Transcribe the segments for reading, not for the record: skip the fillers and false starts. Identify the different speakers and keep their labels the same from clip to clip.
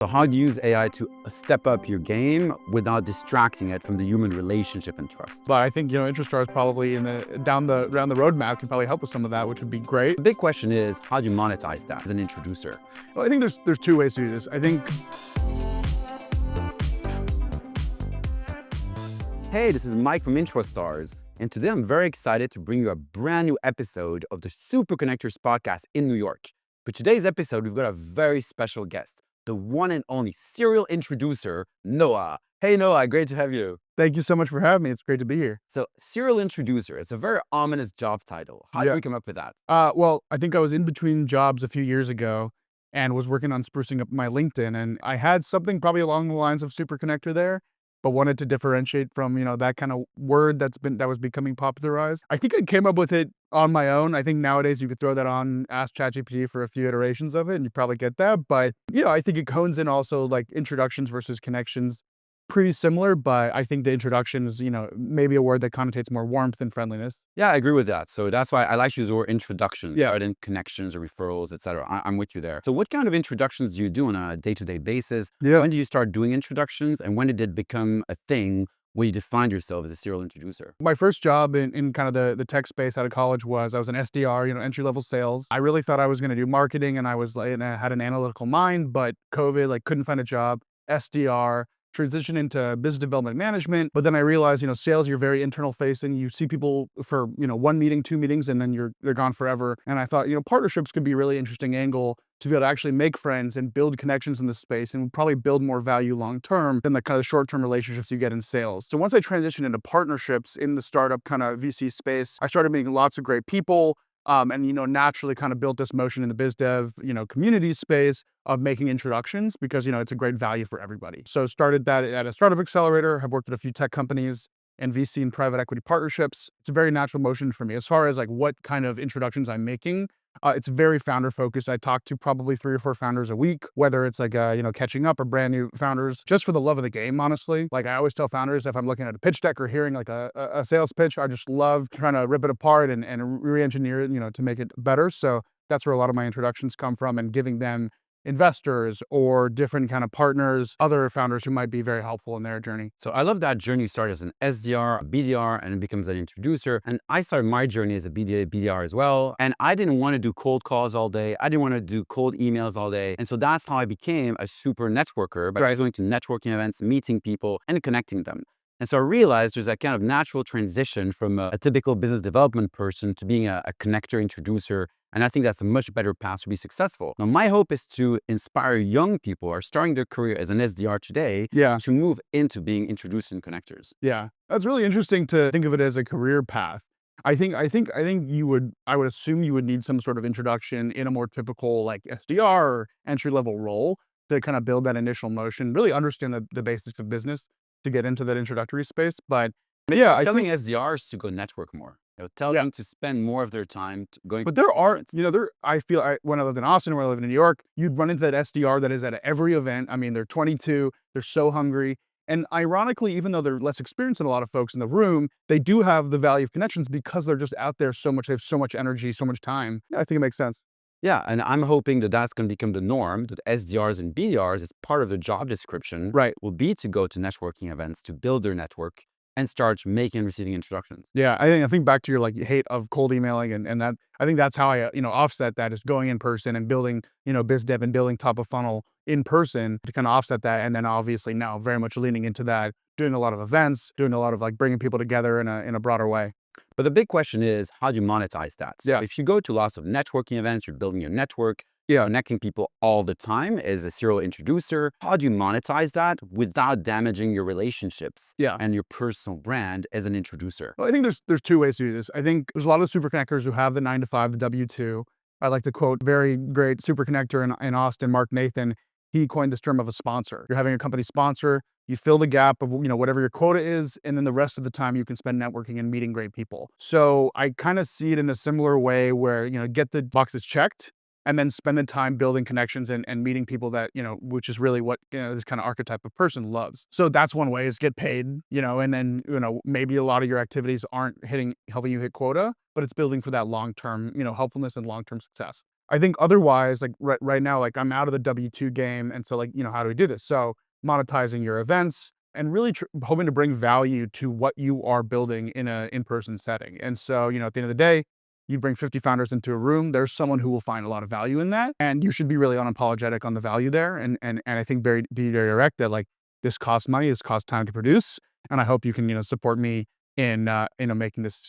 Speaker 1: So how do you use AI to step up your game without distracting it from the human relationship and trust?
Speaker 2: But I think, IntraStar is probably down the roadmap can probably help with some of that, which would be great.
Speaker 1: The big question is, how do you monetize that as an introducer?
Speaker 2: Well, I think there's two ways to do this. I think.
Speaker 1: Hey, this is Mike from IntraStars, and today I'm very excited to bring you a brand new episode of the Super Connectors podcast in New York. For today's episode, we've got a very special guest, the one and only serial introducer, Noah. Hey, Noah, great to have you.
Speaker 2: Thank you so much for having me. It's great to be here.
Speaker 1: So, serial introducer, it's a very ominous job title. How did you come up with that?
Speaker 2: Well, I think I was in between jobs a few years ago and was working on sprucing up my LinkedIn, and I had something probably along the lines of super connector there, but wanted to differentiate from, that kind of word that was becoming popularized. I think I came up with it on my own. I think nowadays you could throw that on, ask ChatGPT for a few iterations of it, and you probably get that. But, I think it hones in also like introductions versus connections. Pretty similar, but I think the introduction is, maybe a word that connotates more warmth and friendliness.
Speaker 1: Yeah, I agree with that. So that's why I like to use the word introductions
Speaker 2: Yeah.
Speaker 1: rather than connections or referrals, etc. I'm with you there. So what kind of introductions do you do on a day-to-day basis?
Speaker 2: Yeah.
Speaker 1: When do you start doing introductions, and when did it become a thing where you defined yourself as a serial introducer?
Speaker 2: My first job in kind of the tech space out of college I was an SDR, entry-level sales. I really thought I was going to do marketing, and I had an analytical mind, but COVID, couldn't find a job. SDR, transition into business development management. But then I realized, sales, you're very internal facing. You see people for, one meeting, two meetings, and then they're gone forever. And I thought, partnerships could be a really interesting angle to be able to actually make friends and build connections in this space and probably build more value long-term than the kind of short-term relationships you get in sales. So once I transitioned into partnerships in the startup kind of VC space, I started meeting lots of great people. And, naturally kind of built this motion in the biz dev, community space of making introductions because, it's a great value for everybody. So started that at a startup accelerator, have worked at a few tech companies and VC and private equity partnerships. It's a very natural motion for me. As far as what kind of introductions I'm making, it's very founder focused. I talk to probably 3 or 4 founders a week, whether it's catching up or brand new founders, just for the love of the game, honestly. I always tell founders, if I'm looking at a pitch deck or hearing a sales pitch, I just love trying to rip it apart and re-engineer it, to make it better. So that's where a lot of my introductions come from, and giving them investors or different kind of partners, other founders who might be very helpful in their journey.
Speaker 1: So I love that journey started as an SDR, a BDR, and it becomes an introducer. And I started my journey as a BDR as well. And I didn't want to do cold calls all day. I didn't want to do cold emails all day. And so that's how I became a super networker, by going to networking events, meeting people, and connecting them. And so I realized there's a kind of natural transition from a typical business development person to being a connector, introducer. And I think that's a much better path to be successful. Now, my hope is to inspire young people who are starting their career as an SDR today to move into being introduced in connectors.
Speaker 2: Yeah, that's really interesting to think of it as a career path. I think I would assume you would need some sort of introduction in a more typical SDR or entry-level role to kind of build that initial motion, really understand the basics of business to get into that introductory space. But yeah, I
Speaker 1: telling
Speaker 2: think
Speaker 1: SDRs to go network more. Tell them to spend more of their time going.
Speaker 2: But there are, I feel when I lived in Austin, when I lived in New York, you'd run into that SDR that is at every event. I mean, they're 22, they're so hungry. And ironically, even though they're less experienced than a lot of folks in the room, they do have the value of connections because they're just out there so much. They have so much energy, so much time. Yeah, I think it makes sense.
Speaker 1: Yeah, and I'm hoping that that's going to become the norm, that SDRs and BDRs, as part of their job description, will be to go to networking events, to build their network, and start making and receiving introductions.
Speaker 2: Yeah, I think back to your hate of cold emailing and that, I think that's how I offset that, is going in person and building biz dev and building top of funnel in person to kind of offset that. And then obviously now very much leaning into that, doing a lot of events, doing a lot of bringing people together in a broader way.
Speaker 1: But the big question is, how do you monetize that? So
Speaker 2: Yeah.
Speaker 1: if you go to lots of networking events, you're building your network, connecting people all the time as a serial introducer, how do you monetize that without damaging your relationships and your personal brand as an introducer?
Speaker 2: Well, I think there's 2 ways to do this. I think there's a lot of super connectors who have the 9 to 5, the W-2. I like to quote very great super connector in Austin, Mark Nathan. He coined this term of a sponsor. You're having a company sponsor, you fill the gap of whatever your quota is, and then the rest of the time you can spend networking and meeting great people. So I kind of see it in a similar way where, get the boxes checked and then spend the time building connections and meeting people that, which is really what, this kind of archetype of person loves. So that's one way, is get paid, and then, maybe a lot of your activities aren't helping you hit quota, but it's building for that long-term, helpfulness and long-term success. I think otherwise, like right now, like I'm out of the W-2 game. And so like, how do we do this? So monetizing your events and really hoping to bring value to what you are building in a in-person setting. And so, at the end of the day, you bring 50 founders into a room, there's someone who will find a lot of value in that. And you should be really unapologetic on the value there. And I think be very direct that like this costs money, this costs time to produce. And I hope you can, support me in, making this,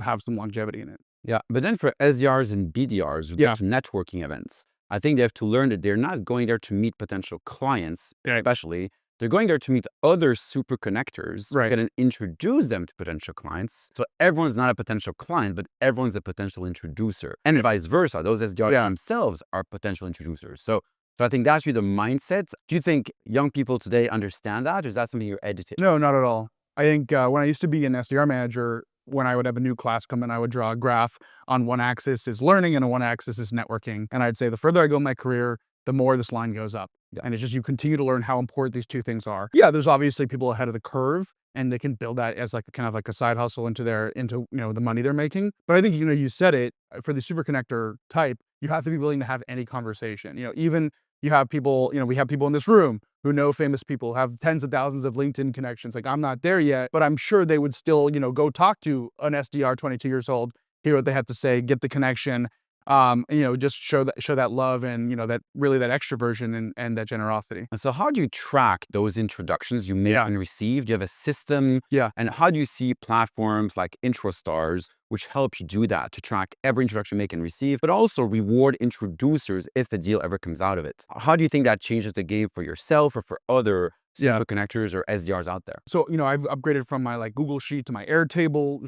Speaker 2: have some longevity in it.
Speaker 1: Yeah, but then for SDRs and BDRs who go
Speaker 2: Yeah.
Speaker 1: to networking events, I think they have to learn that they're not going there to meet potential clients,
Speaker 2: Right.
Speaker 1: especially. They're going there to meet other super connectors who
Speaker 2: Right.
Speaker 1: can introduce them to potential clients. So everyone's not a potential client, but everyone's a potential introducer. And vice versa. Those SDRs
Speaker 2: Yeah.
Speaker 1: themselves are potential introducers. So I think that's really the mindset. Do you think young people today understand that? Or is that something you're educating?
Speaker 2: No, not at all. I think when I used to be an SDR manager, when I would have a new class come in, I would draw a graph. On one axis is learning and on one axis is networking. And I'd say the further I go in my career, the more this line goes up.
Speaker 1: Yeah.
Speaker 2: And it's just you continue to learn how important these two things are. Yeah, there's obviously people ahead of the curve and they can build that as like kind of like a side hustle into the money they're making. But I think you said it, for the super connector type, you have to be willing to have any conversation. Even you have people, we have people in this room who know famous people, have tens of thousands of LinkedIn connections. Like I'm not there yet, but I'm sure they would still, go talk to an SDR 22 years old, hear what they have to say, get the connection, just show that love and, that really that extroversion and that generosity.
Speaker 1: And so how do you track those introductions you make
Speaker 2: Yeah.
Speaker 1: and receive? Do you have a system?
Speaker 2: Yeah.
Speaker 1: And how do you see platforms like IntroStars, which help you do that, to track every introduction you make and receive, but also reward introducers if the deal ever comes out of it? How do you think that changes the game for yourself or for other
Speaker 2: Yeah.
Speaker 1: super connectors or SDRs out there?
Speaker 2: So, I've upgraded from my like Google Sheet to my Airtable.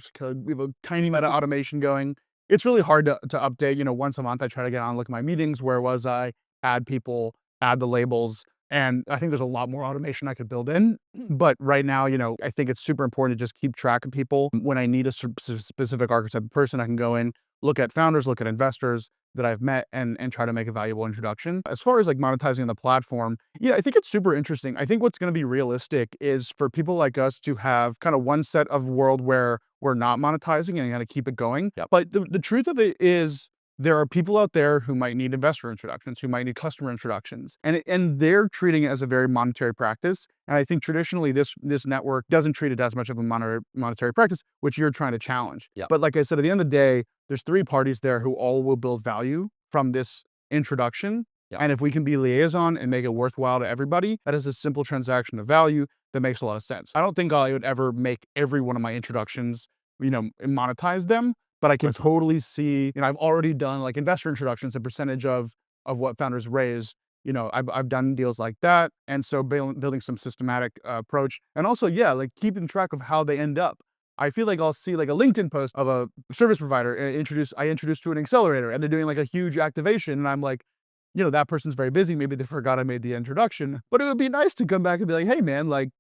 Speaker 2: We have a tiny amount of automation going. It's really hard to update. Once a month, I try to get on, look at my meetings. Where was I? Add people, add the labels. And I think there's a lot more automation I could build in. But right now, I think it's super important to just keep track of people. When I need a specific archetype of person, I can go in, look at founders, look at investors that I've met and try to make a valuable introduction. As far as like monetizing the platform, yeah, I think it's super interesting. I think what's going to be realistic is for people like us to have kind of one set of world where we're not monetizing and kind of keep it going.
Speaker 1: Yep.
Speaker 2: But the truth of it is there are people out there who might need investor introductions, who might need customer introductions, and they're treating it as a very monetary practice. And I think traditionally this network doesn't treat it as much of a monetary practice, which you're trying to challenge.
Speaker 1: Yep.
Speaker 2: But like I said, at the end of the day, there's three parties there who all will build value from this introduction.
Speaker 1: Yep.
Speaker 2: And if we can be liaison and make it worthwhile to everybody, that is a simple transaction of value that makes a lot of sense. I don't think I would ever make every one of my introductions, monetize them, but I can totally see, I've already done like investor introductions, a percentage of what founders raise. I've done deals like that. And so building some systematic approach, and also, yeah, like keeping track of how they end up. I feel like I'll see like a LinkedIn post of a service provider I introduced to an accelerator and they're doing like a huge activation. And I'm like, that person's very busy. Maybe they forgot I made the introduction, but it would be nice to come back and be like, hey man, like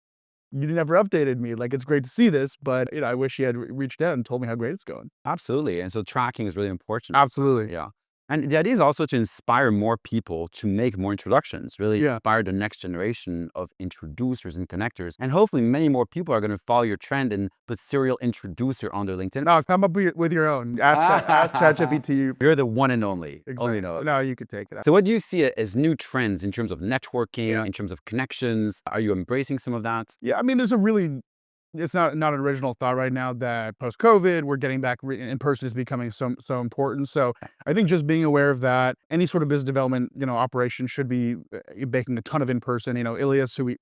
Speaker 2: you never updated me. Like, it's great to see this, but I wish you had reached out and told me how great it's going.
Speaker 1: Absolutely. And so tracking is really important.
Speaker 2: Absolutely.
Speaker 1: Yeah. And the idea is also to inspire more people to make more introductions, really
Speaker 2: Yeah.
Speaker 1: inspire the next generation of introducers and connectors. And hopefully many more people are going to follow your trend and put serial introducer on their LinkedIn.
Speaker 2: No, come up with your own. Ask ChatGPT.
Speaker 1: You're the one and only.
Speaker 2: Exactly.
Speaker 1: Only know.
Speaker 2: No, you could take it.
Speaker 1: So what do you see as new trends in terms of networking,
Speaker 2: Yeah.
Speaker 1: in terms of connections? Are you embracing some of that?
Speaker 2: Yeah, I mean, it's not an original thought right now that post-COVID, we're getting back in person is becoming so important. So I think just being aware of that, any sort of business development, operation should be making a ton of in person. Ilias, who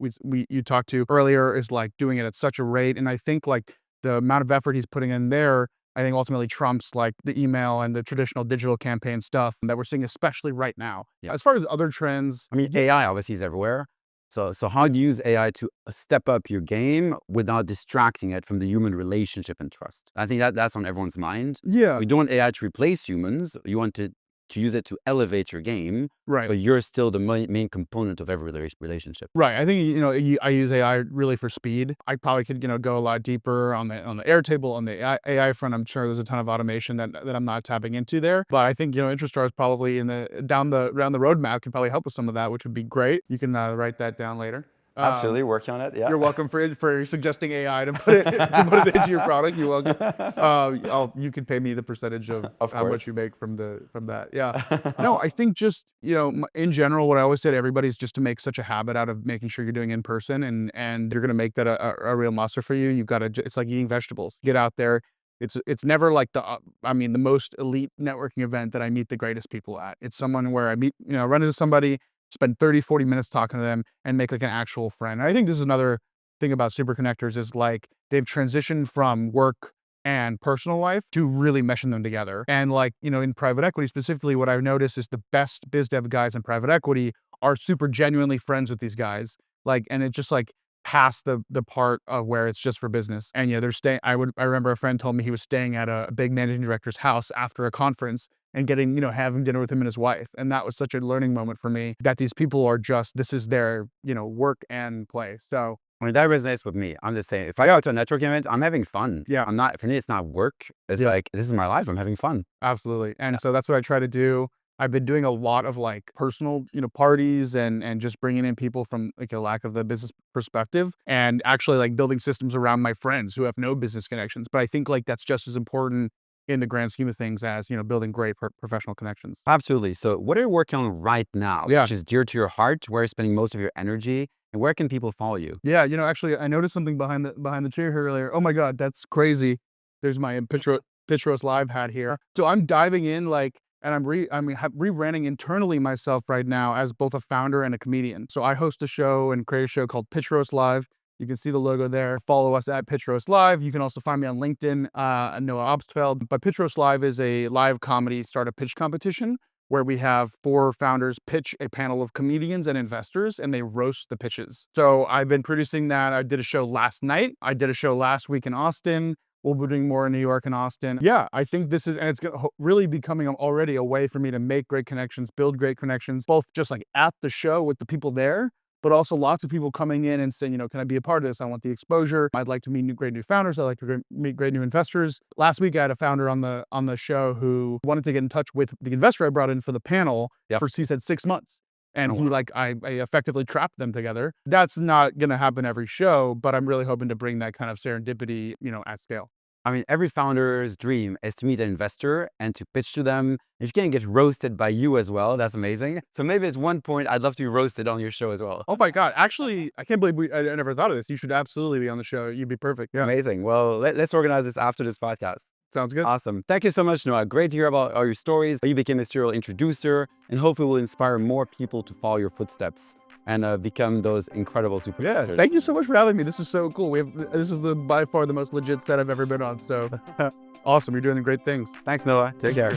Speaker 2: you talked to earlier, is like doing it at such a rate, and I think like the amount of effort he's putting in there, I think ultimately trumps like the email and the traditional digital campaign stuff that we're seeing, especially right now.
Speaker 1: Yeah.
Speaker 2: As far as other trends,
Speaker 1: I mean, AI obviously is everywhere. So how do you use AI to step up your game without distracting it from the human relationship and trust? I think that's on everyone's mind.
Speaker 2: yeah,
Speaker 1: We don't want AI to replace humans. You want to use it to elevate your game,
Speaker 2: right.
Speaker 1: but you're still the main component of every relationship.
Speaker 2: Right. I think, I use AI really for speed. I probably could, go a lot deeper on the Airtable, on the AI front. I'm sure there's a ton of automation that I'm not tapping into there. But I think, IntroStar is probably down the roadmap could probably help with some of that, which would be great. You can write that down later.
Speaker 1: Absolutely, working on it. Yeah.
Speaker 2: You're welcome for suggesting AI to put it into your product. You're welcome. You can pay me the percentage of how much
Speaker 1: course.
Speaker 2: you make from that. Yeah. No, I think just, in general, what I always say to everybody is just to make such a habit out of making sure you're doing in person, and you're gonna make that a real muscle for you. You've got to. It's like eating vegetables. Get out there. It's never like the most elite networking event that I meet the greatest people at. It's someone where I meet, run into somebody, spend 30, 40 minutes talking to them and make like an actual friend. And I think this is another thing about super connectors is like they've transitioned from work and personal life to really meshing them together. And like, in private equity specifically, what I've noticed is the best biz dev guys in private equity are super genuinely friends with these guys. Like, and it just like past the part of where it's just for business. And they're staying. I remember a friend told me he was staying at a big managing director's house after a conference and getting, having dinner with him and his wife. And that was such a learning moment for me that these people are just, this is their, work and play. So
Speaker 1: I mean, that resonates with me. I'm just saying, if I go to a networking event, I'm having fun.
Speaker 2: Yeah.
Speaker 1: I'm not, for me, it's not work. It's like, this is my life. I'm having fun.
Speaker 2: Absolutely. And so that's what I try to do. I've been doing a lot of like personal, parties and just bringing in people from like a lack of the business perspective and actually like building systems around my friends who have no business connections. But I think like that's just as important in the grand scheme of things as, building great professional connections.
Speaker 1: Absolutely. So what are you working on right now?
Speaker 2: Yeah.
Speaker 1: Which is dear to your heart, where you're spending most of your energy, and where can people follow you?
Speaker 2: Yeah, actually, I noticed something behind the chair here earlier. Oh my God, that's crazy. There's my Pitchros Live hat here. So I'm diving in and I'm rebranding internally myself right now as both a founder and a comedian. So I host a show and create a show called Pitchros Live. You can see the logo there. Follow us at Pitchros Live. You can also find me on LinkedIn, Noah Obstfeld. But Pitchros Live is a live comedy startup pitch competition where we have 4 founders pitch a panel of comedians and investors, and they roast the pitches. So I've been producing that. I did a show last night. I did a show last week in Austin. We'll be doing more in New York and Austin. Yeah, I think this is, and it's really becoming already a way for me to make great connections, build great connections, both just like at the show with the people there, but also lots of people coming in and saying, can I be a part of this? I want the exposure. I'd like to meet great new founders. I'd like to meet great new investors. Last week, I had a founder on the show who wanted to get in touch with the investor I brought in for the panel for, he said, 6 months. And I effectively trapped them together. That's not going to happen every show, but I'm really hoping to bring that kind of serendipity, at scale.
Speaker 1: I mean, every founder's dream is to meet an investor and to pitch to them. If you can get roasted by you as well, that's amazing. So maybe at one point, I'd love to be roasted on your show as well.
Speaker 2: Oh my God. Actually, I can't believe I never thought of this. You should absolutely be on the show. You'd be perfect. Yeah.
Speaker 1: Amazing. Well, let's organize this after this podcast.
Speaker 2: Sounds good.
Speaker 1: Awesome. Thank you so much, Noah. Great to hear about all your stories. You became a serial introducer, and hopefully will inspire more people to follow your footsteps and become those incredible super connectors.
Speaker 2: Thank you so much for having me. This is so cool. This is by far the most legit set I've ever been on. So awesome. You're doing great things.
Speaker 1: Thanks, Noah. Take care.